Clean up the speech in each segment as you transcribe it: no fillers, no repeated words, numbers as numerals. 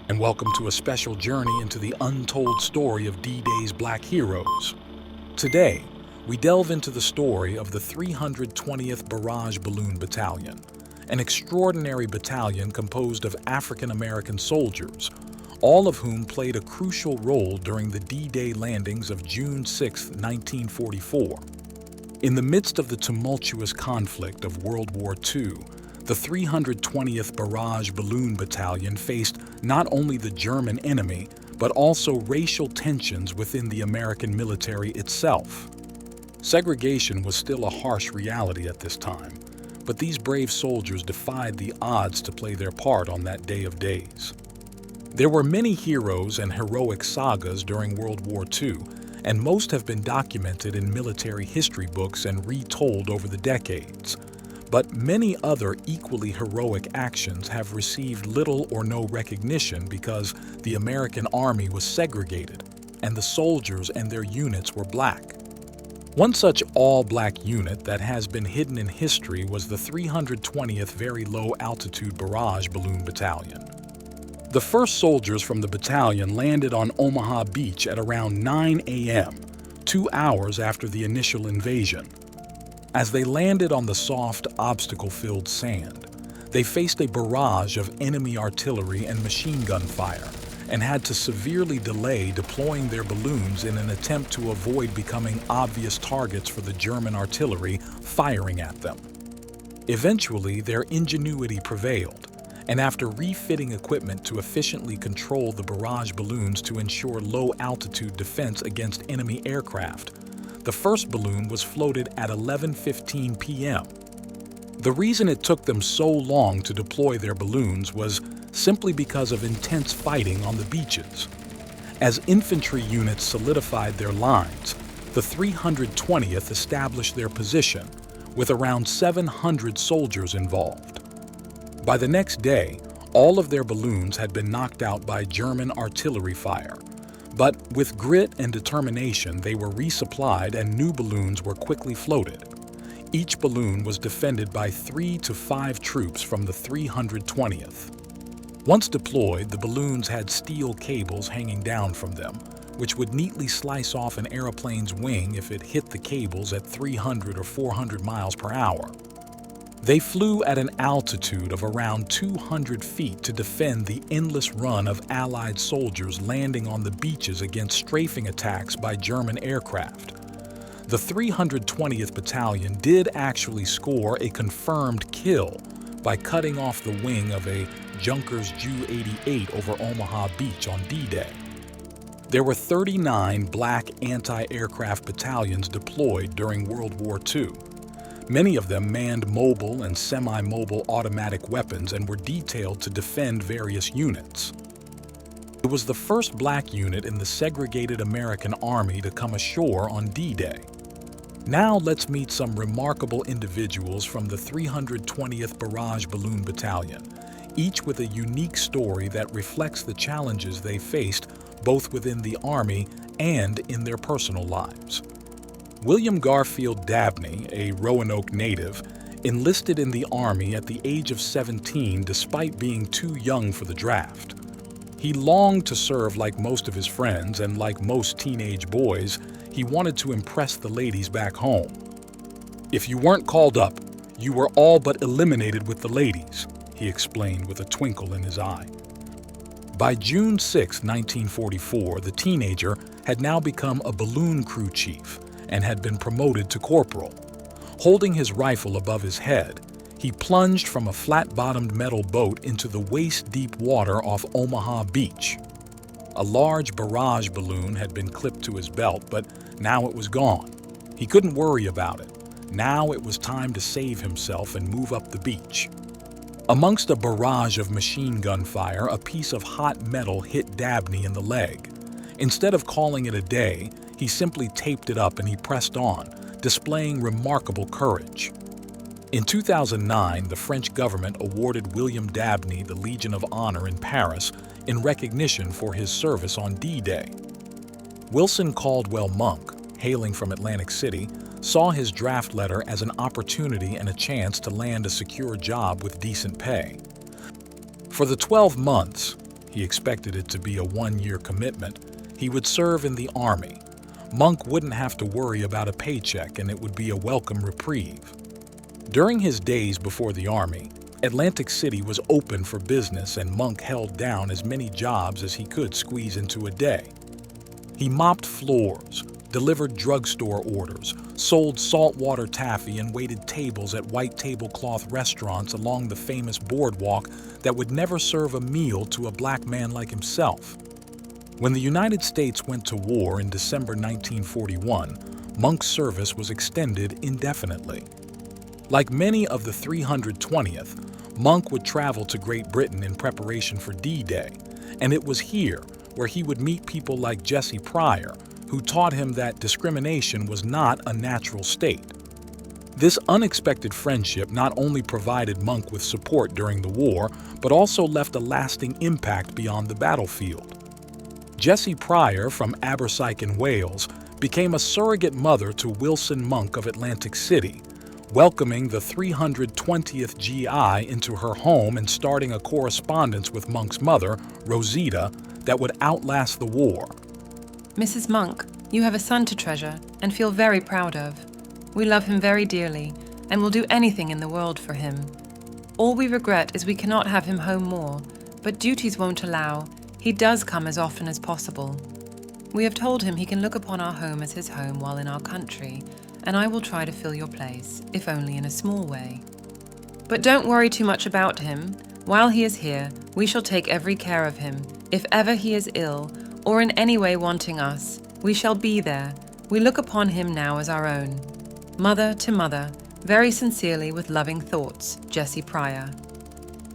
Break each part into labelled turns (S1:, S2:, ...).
S1: and welcome to a special journey into the untold story of D-Day's Black heroes. Today, we delve into the story of the 320th Barrage Balloon Battalion, an extraordinary battalion composed of African-American soldiers, all of whom played a crucial role during the D-Day landings of June 6, 1944. In the midst of the tumultuous conflict of World War II, the 320th Barrage Balloon Battalion faced not only the German enemy, but also racial tensions within the American military itself. Segregation was still a harsh reality at this time, but these brave soldiers defied the odds to play their part on that day of days. There were many heroes and heroic sagas during World War II, and most have been documented in military history books and retold over the decades. But many other equally heroic actions have received little or no recognition because the American Army was segregated, and the soldiers and their units were black. One such all-black unit that has been hidden in history was the 320th Very Low Altitude Barrage Balloon Battalion. The first soldiers from the battalion landed on Omaha Beach at around 9 a.m., 2 hours after the initial invasion. As they landed on the soft, obstacle-filled sand, they faced a barrage of enemy artillery and machine gun fire and had to severely delay deploying their balloons in an attempt to avoid becoming obvious targets for the German artillery firing at them. Eventually, their ingenuity prevailed, and after refitting equipment to efficiently control the barrage balloons to ensure low-altitude defense against enemy aircraft, the first balloon was floated at 11:15 p.m. The reason it took them so long to deploy their balloons was simply because of intense fighting on the beaches. As infantry units solidified their lines, the 320th established their position, with around 700 soldiers involved. By the next day, all of their balloons had been knocked out by German artillery fire. But with grit and determination, they were resupplied and new balloons were quickly floated. Each balloon was defended by 3 to 5 troops from the 320th. Once deployed, the balloons had steel cables hanging down from them, which would neatly slice off an airplane's wing if it hit the cables at 300 or 400 miles per hour. They flew at an altitude of around 200 feet to defend the endless run of Allied soldiers landing on the beaches against strafing attacks by German aircraft. The 320th Battalion did actually score a confirmed kill by cutting off the wing of a Junkers Ju-88 over Omaha Beach on D-Day. There were 39 black anti-aircraft battalions deployed during World War II. Many of them manned mobile and semi-mobile automatic weapons and were detailed to defend various units. It was the first black unit in the segregated American Army to come ashore on D-Day. Now let's meet some remarkable individuals from the 320th Barrage Balloon Battalion, each with a unique story that reflects the challenges they faced both within the Army and in their personal lives. William Garfield Dabney, a Roanoke native, enlisted in the Army at the age of 17 despite being too young for the draft. He longed to serve like most of his friends, and like most teenage boys, he wanted to impress the ladies back home. "If you weren't called up, you were all but eliminated with the ladies," he explained with a twinkle in his eye. By June 6, 1944, the teenager had now become a balloon crew chief and had been promoted to corporal. Holding his rifle above his head, he plunged from a flat-bottomed metal boat into the waist-deep water off Omaha Beach. A large barrage balloon had been clipped to his belt, but now it was gone. He couldn't worry about it. Now it was time to save himself and move up the beach. Amongst a barrage of machine gun fire, a piece of hot metal hit Dabney in the leg. Instead of calling it a day, he simply taped it up and he pressed on, displaying remarkable courage. In 2009, the French government awarded William Dabney the Legion of Honor in Paris in recognition for his service on D-Day. Wilson Caldwell Monk, hailing from Atlantic City, saw his draft letter as an opportunity and a chance to land a secure job with decent pay. For the 12 months, He expected it to be a one-year commitment. He would serve in the Army. Monk wouldn't have to worry about a paycheck, and it would be a welcome reprieve. During his days before the Army, Atlantic City was open for business, and Monk held down as many jobs as he could squeeze into a day. He mopped floors, delivered drugstore orders, sold saltwater taffy, and waited tables at white tablecloth restaurants along the famous boardwalk that would never serve a meal to a black man like himself. When the United States went to war in December 1941, Monk's service was extended indefinitely. Like many of the 320th, Monk would travel to Great Britain in preparation for D-Day, and it was here where he would meet people like Jesse Pryor, who taught him that discrimination was not a natural state. This unexpected friendship not only provided Monk with support during the war, but also left a lasting impact beyond the battlefield. Jessie Pryor from Abersyke in Wales became a surrogate mother to Wilson Monk of Atlantic City, welcoming the 320th GI into her home and starting a correspondence with Monk's mother, Rosita, that would outlast the war.
S2: Mrs. Monk, you have a son to treasure and feel very proud of. We love him very dearly and will do anything in the world for him. All we regret is we cannot have him home more, but duties won't allow. He does come as often as possible. We have told him he can look upon our home as his home while in our country, and I will try to fill your place, if only in a small way. But don't worry too much about him. While he is here, we shall take every care of him. If ever he is ill, or in any way wanting us, we shall be there. We look upon him now as our own. Mother to mother, very sincerely with loving thoughts, Jessie Pryor.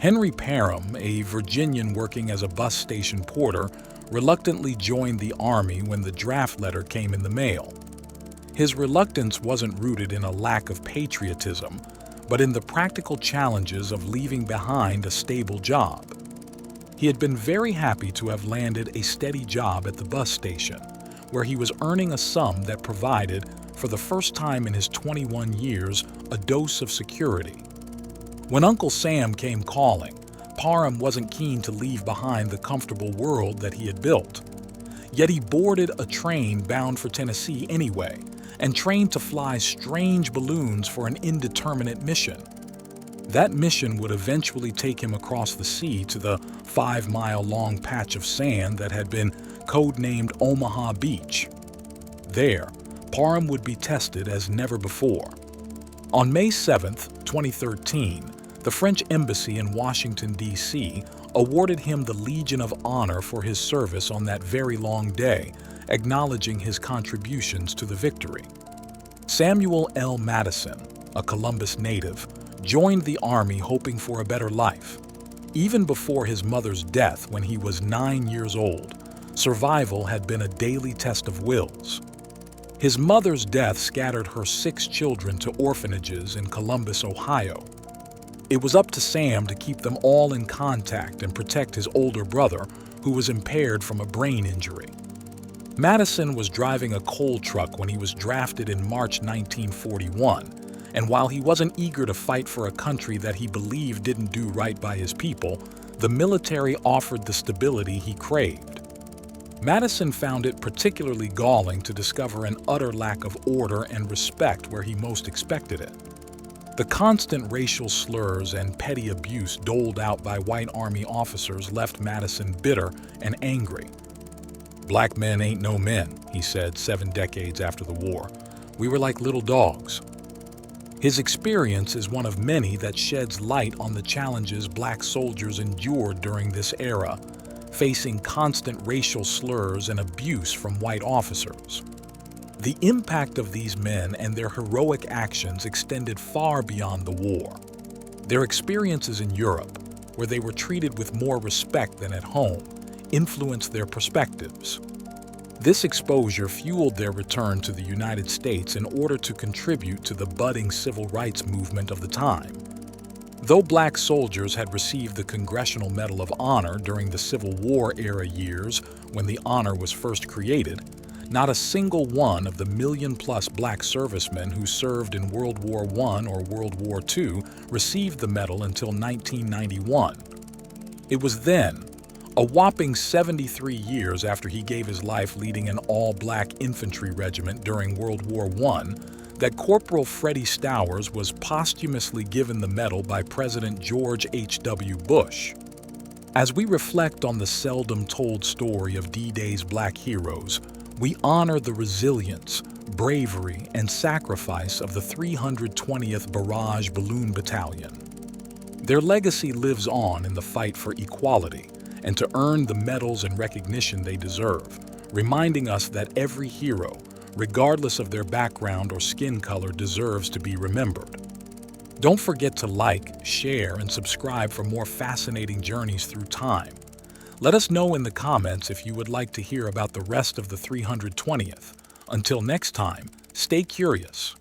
S1: Henry Parham, a Virginian working as a bus station porter, reluctantly joined the Army when the draft letter came in the mail. His reluctance wasn't rooted in a lack of patriotism, but in the practical challenges of leaving behind a stable job. He had been very happy to have landed a steady job at the bus station, where he was earning a sum that provided, for the first time in his 21 years, a dose of security. When Uncle Sam came calling, Parham wasn't keen to leave behind the comfortable world that he had built. Yet he boarded a train bound for Tennessee anyway, and trained to fly strange balloons for an indeterminate mission. That mission would eventually take him across the sea to the 5-mile-long patch of sand that had been codenamed Omaha Beach. There, Parham would be tested as never before. On May 7, 2013, the French Embassy in Washington, D.C. awarded him the Legion of Honor for his service on that very long day, acknowledging his contributions to the victory. Samuel L. Madison, a Columbus native, joined the Army hoping for a better life. Even before his mother's death when he was 9 years old, survival had been a daily test of wills. His mother's death scattered her 6 children to orphanages in Columbus, Ohio. It was up to Sam to keep them all in contact and protect his older brother, who was impaired from a brain injury. Madison was driving a coal truck when he was drafted in March 1941, and while he wasn't eager to fight for a country that he believed didn't do right by his people, the military offered the stability he craved. Madison found it particularly galling to discover an utter lack of order and respect where he most expected it. The constant racial slurs and petty abuse doled out by white Army officers left Madison bitter and angry. "Black men ain't no men," he said 7 decades after the war. "We were like little dogs." His experience is one of many that sheds light on the challenges black soldiers endured during this era, facing constant racial slurs and abuse from white officers. The impact of these men and their heroic actions extended far beyond the war. Their experiences in Europe, where they were treated with more respect than at home, influenced their perspectives. This exposure fueled their return to the United States in order to contribute to the budding civil rights movement of the time. Though black soldiers had received the Congressional Medal of Honor during the Civil War era years when the honor was first created, not a single one of the million-plus black servicemen who served in World War I or World War II received the medal until 1991. It was then, A whopping 73 years after he gave his life leading an all-black infantry regiment during World War I, that Corporal Freddie Stowers was posthumously given the medal by President George H.W. Bush. As we reflect on the seldom told story of D-Day's black heroes, we honor the resilience, bravery, and sacrifice of the 320th Barrage Balloon Battalion. Their legacy lives on in the fight for equality and to earn the medals and recognition they deserve, reminding us that every hero, regardless of their background or skin color, deserves to be remembered. Don't forget to like, share, and subscribe for more fascinating journeys through time. Let us know in the comments if you would like to hear about the rest of the 320th. Until next time, stay curious.